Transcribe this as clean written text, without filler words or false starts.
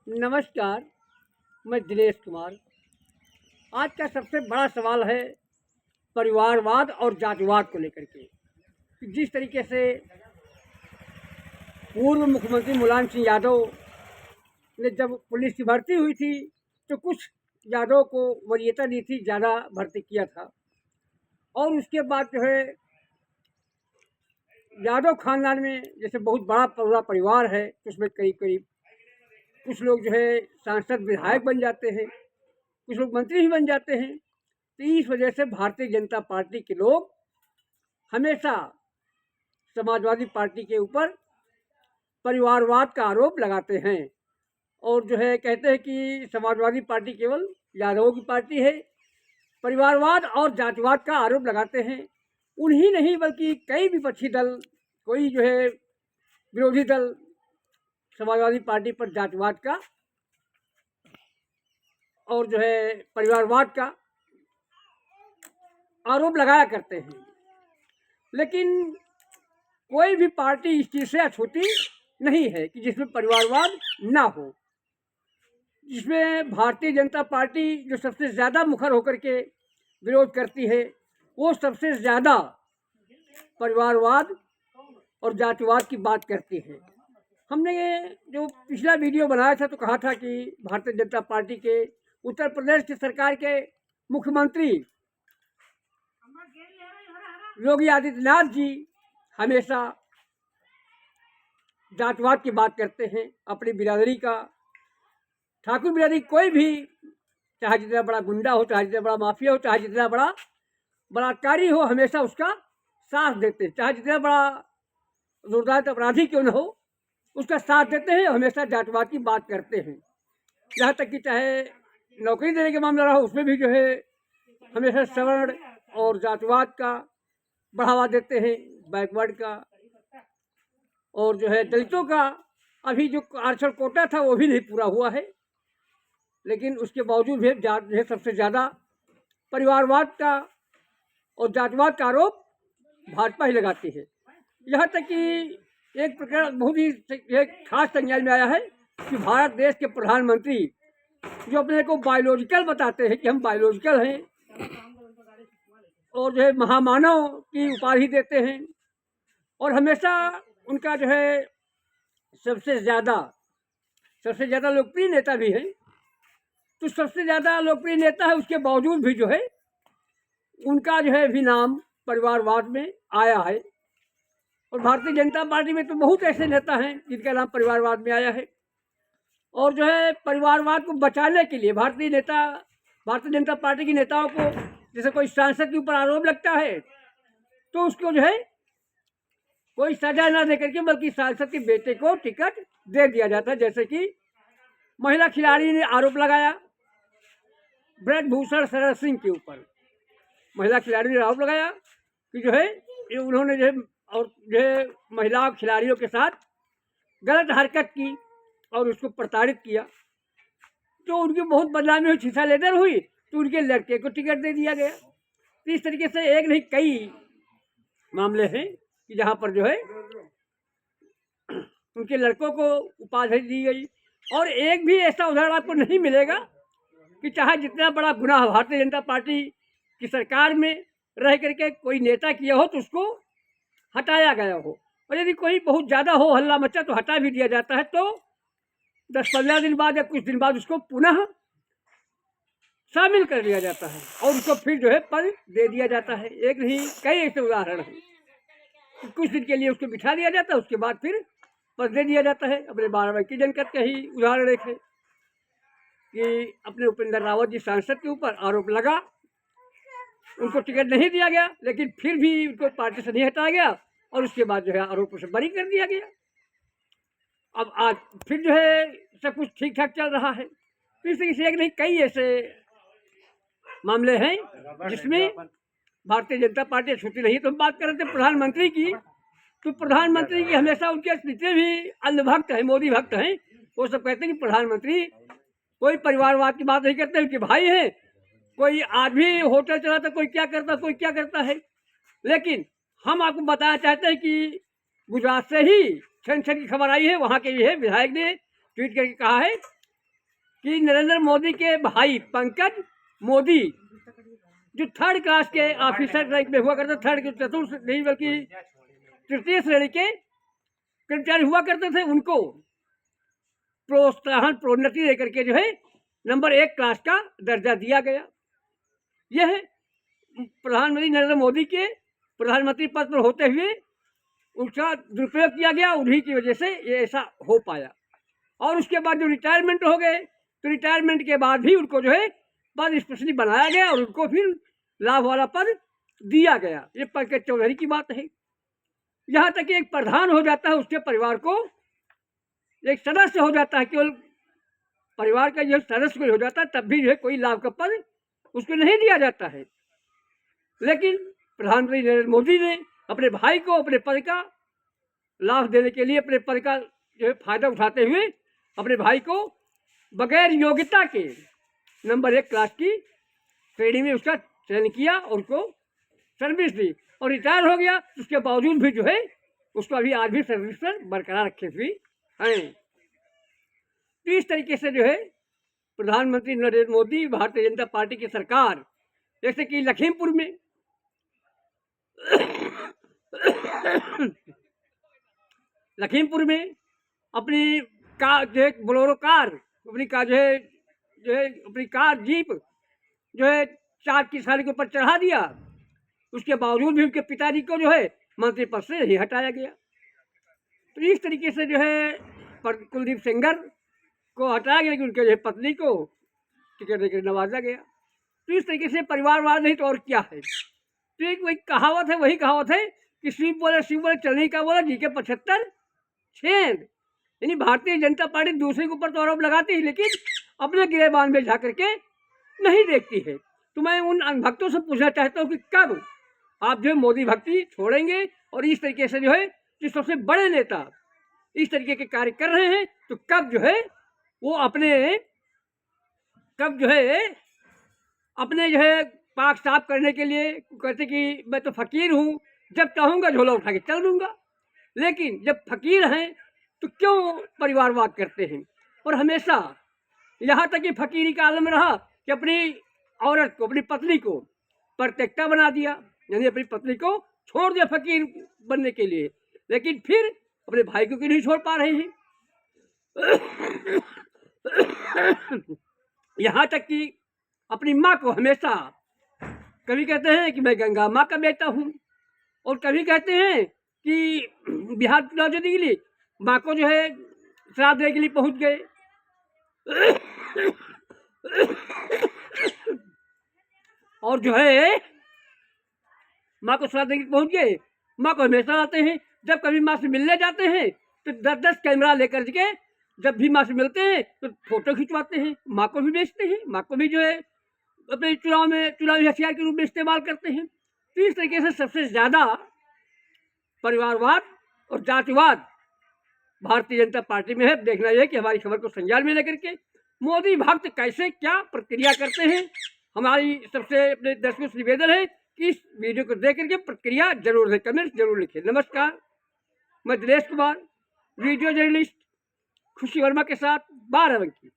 नमस्कार, मैं दिनेश कुमार। आज का सबसे बड़ा सवाल है परिवारवाद और जातिवाद को लेकर के। जिस तरीके से पूर्व मुख्यमंत्री मुलायम सिंह यादव ने जब पुलिस की भर्ती हुई थी तो कुछ यादव को वरीयता दी थी, ज़्यादा भर्ती किया था। और उसके बाद जो है यादव खानदान में जैसे बहुत बड़ा पूरा परिवार है, उसमें करीब करीब कुछ लोग जो है सांसद विधायक बन जाते हैं, कुछ लोग मंत्री भी बन जाते हैं। तो इस वजह से भारतीय जनता पार्टी के लोग हमेशा समाजवादी पार्टी के ऊपर परिवारवाद का आरोप लगाते हैं और जो है कहते हैं कि समाजवादी पार्टी केवल यादवों की पार्टी है। परिवारवाद और जातिवाद का आरोप लगाते हैं। उन्हीं नहीं बल्कि कई विपक्षी दल, कोई जो है विरोधी दल समाजवादी पार्टी पर जातिवाद का और जो है परिवारवाद का आरोप लगाया करते हैं। लेकिन कोई भी पार्टी इस चीज़ से अछूती नहीं है कि जिसमें परिवारवाद ना हो। जिसमें भारतीय जनता पार्टी जो सबसे ज़्यादा मुखर होकर के विरोध करती है, वो सबसे ज़्यादा परिवारवाद और जातिवाद की बात करती है। हमने जो पिछला वीडियो बनाया था तो कहा था कि भारतीय जनता पार्टी के उत्तर प्रदेश की सरकार के मुख्यमंत्री योगी आदित्यनाथ जी हमेशा जातिवाद की बात करते हैं। अपनी बिरादरी का, ठाकुर बिरादरी कोई भी, चाहे जितना बड़ा गुंडा हो, चाहे जितना बड़ा माफिया हो, चाहे जितना बड़ा बलात्कारी हो, हमेशा उसका साथ देते हैं। चाहे जितना बड़ा जोरदार अपराधी क्यों न हो, उसका साथ देते हैं। हमेशा जातिवाद की बात करते हैं। यहाँ तक कि चाहे नौकरी देने के मामला रहा, उसमें भी जो है हमेशा सवर्ण और जातिवाद का बढ़ावा देते हैं, बैकवर्ड का। और जो है दलितों का अभी जो आरक्षण कोटा था वो भी नहीं पूरा हुआ है, लेकिन उसके बावजूद भी जो है सबसे ज़्यादा परिवारवाद का और जातिवाद का आरोप भाजपा ही लगाती है। यहाँ तक कि एक प्रकार बहुत ही एक खास संज्ञान में आया है कि भारत देश के प्रधानमंत्री जो अपने को बायोलॉजिकल बताते हैं कि हम बायोलॉजिकल हैं और जो है महामानव की उपाधि देते हैं, और हमेशा उनका जो है सबसे ज़्यादा लोकप्रिय नेता भी है। तो सबसे ज़्यादा लोकप्रिय नेता है, उसके बावजूद भी जो है उनका जो है भी नाम परिवारवाद में आया है। और भारतीय जनता पार्टी में तो बहुत ऐसे नेता हैं जिनका नाम परिवारवाद में आया है। और जो है परिवारवाद को बचाने के लिए भारतीय जनता पार्टी के नेताओं को, जैसे कोई सांसद के ऊपर आरोप लगता है तो उसको जो है कोई सजा ना दे करके बल्कि सांसद के बेटे को टिकट दे दिया जाता है। जैसे कि महिला खिलाड़ी ने आरोप लगाया ब्रजभूषण शरण सिंह के ऊपर। महिला खिलाड़ी ने आरोप लगाया कि जो है ये उन्होंने जो है और जो है महिला खिलाड़ियों के साथ गलत हरकत की और उसको प्रताड़ित किया, तो उनकी बहुत बदनामी हुई, छीछा लेदर हुई, तो उनके लड़के को टिकट दे दिया गया। तो इस तरीके से एक नहीं कई मामले हैं कि जहाँ पर जो है उनके लड़कों को उपाधि दी गई। और एक भी ऐसा उदाहरण आपको नहीं मिलेगा कि चाहे जितना बड़ा गुनाह भारतीय जनता पार्टी की सरकार में रह करके कोई नेता किया हो तो उसको हटाया गया हो, और यदि कोई बहुत ज़्यादा हो हल्ला मचा तो हटा भी दिया जाता है। तो 10-15 दिन बाद या कुछ दिन बाद उसको पुनः शामिल कर दिया जाता है और उसको फिर जो है पद दे दिया जाता है। एक नहीं कई ऐसे उदाहरण हैं। कुछ दिन के लिए उसको बिठा दिया जाता है, उसके बाद फिर पद दे दिया जाता है। अपने बाराबंकी जनपद का ही उदाहरण एक है कि अपने उपेंद्र रावत जी सांसद के ऊपर आरोप लगा, उनको टिकट नहीं दिया गया, लेकिन फिर भी उनको पार्टी से नहीं हटाया गया और उसके बाद जो है आरोपों से बरी कर दिया गया। अब आज फिर जो है सब कुछ ठीक ठाक चल रहा है। तो इस तरीके से एक नहीं कई ऐसे मामले हैं जिसमें भारतीय जनता पार्टी छूटी नहीं। तो हम बात कर रहे थे प्रधानमंत्री की, तो प्रधानमंत्री की हमेशा उनके जितने भी अंधभक्त हैं, मोदी भक्त हैं, वो सब कहते हैं कि प्रधानमंत्री कोई परिवारवाद की बात नहीं करते, उनके भाई हैं। कोई आदमी होटल चलाता, कोई क्या करता है। लेकिन हम आपको बताना चाहते हैं कि गुजरात से ही छन की खबर आई है, वहाँ के ही है विधायक ने ट्वीट करके कहा है कि नरेंद्र मोदी के भाई पंकज मोदी जो 3rd क्लास के ऑफिसर रैंक में हुआ करते, 3rd चतुर्थ नहीं बल्कि तृतीय श्रेणी के कर्मचारी हुआ करते थे, उनको प्रोत्साहन प्रोन्नति देकर के जो है नंबर 1 क्लास का दर्जा दिया गया। यह प्रधानमंत्री नरेंद्र मोदी के प्रधानमंत्री पद पर होते हुए उसका दुरुपयोग किया गया, उन्हीं की वजह से ये ऐसा हो पाया। और उसके बाद जो रिटायरमेंट हो गए, तो रिटायरमेंट के बाद भी उनको जो है पद स्पेशली बनाया गया और उनको फिर लाभ वाला पद दिया गया। ये पंकज चौधरी की बात है। यहाँ तक कि एक प्रधान हो जाता है, उसके परिवार को एक सदस्य हो जाता है, केवल परिवार का जो सदस्य कोई हो जाता है, तब भी जो है कोई लाभ का पद उसको नहीं दिया जाता है। लेकिन प्रधानमंत्री नरेंद्र मोदी ने अपने भाई को अपने पद का लाभ देने के लिए, अपने पद का जो है फायदा उठाते हुए अपने भाई को बगैर योग्यता के नंबर 1 क्लास की श्रेणी में उसका चयन किया और उसको सर्विस दी और रिटायर हो गया। उसके बावजूद भी जो है उसको अभी आज भी सर्विस पर बरकरार रखे हुए हैं। तो इस तरीके से जो है प्रधानमंत्री नरेंद्र मोदी, भारतीय जनता पार्टी की सरकार, जैसे कि लखीमपुर में अपनी कार जो है बोलेरो कार अपनी कार जो है अपनी कार जीप जो है 4 किसानों के ऊपर चढ़ा दिया। उसके बावजूद भी उनके पिताजी को जो है मंत्री पद से नहीं हटाया गया। तो इस तरीके से जो है कुलदीप सेंगर को हटाया गया कि उनके जो पत्नी को टिकट देकर नवाजा गया। तो इस तरीके से परिवारवाद नहीं तो और क्या है। तो एक वही कहावत है कि शिव बोले चलने का बोला जी के 75 छेद। यानी भारतीय जनता पार्टी दूसरे के ऊपर तो आरोप लगाती है, लेकिन अपने गिरेबान में जा करके नहीं देखती है। तो मैं उन भक्तों से पूछना चाहता हूँ कि कब आप जो है मोदी भक्ति छोड़ेंगे और इस तरीके से जो है कि सबसे बड़े नेता इस तरीके के कार्य कर रहे हैं, तो कब जो है वो अपने जो है पाक साफ करने के लिए कहते कि मैं तो फकीर हूँ, जब चाहूँगा झोला उठा के चल दूँगा। लेकिन जब फकीर हैं तो क्यों परिवारवाद करते हैं। और हमेशा यहाँ तक कि फकीरी का आलम रहा कि अपनी औरत को, अपनी पत्नी को परित्यक्ता बना दिया, यानी अपनी पत्नी को छोड़ दिया फकीर बनने के लिए, लेकिन फिर अपने भाई को क्यों नहीं छोड़ पा रहे हैं। यहाँ तक कि अपनी माँ को हमेशा कभी कहते हैं कि मैं गंगा माँ का बेटा हूँ, और कभी कहते हैं कि बिहार चुनाव जीतने के लिए माँ को जो है श्राद्ध देने के लिए पहुँच गए। और जो है माँ को श्राद्ध देने के लिए पहुँच गए। माँ को हमेशा आते हैं, जब कभी माँ से मिलने जाते हैं तो 10-10 कैमरा लेकर के जब भी माँ से मिलते हैं तो फोटो खिंचवाते हैं, माँ को भी बेचते हैं, माँ को भी जो है अपने चुनावी हथियार के रूप में इस्तेमाल करते हैं। तो इस तरीके से सबसे ज़्यादा परिवारवाद और जातिवाद भारतीय जनता पार्टी में है। देखना यह कि हमारी खबर को संज्ञान में लेकर के मोदी भक्त कैसे क्या प्रक्रिया करते हैं। हमारी सबसे अपने दर्शकों से निवेदन है कि इस वीडियो को देख करके प्रक्रिया जरूर दें, कमेंट जरूर लिखें। नमस्कार, मैं दिनेश कुमार, वीडियो जर्नलिस्ट खुशी वर्मा के साथ बाराबंकी।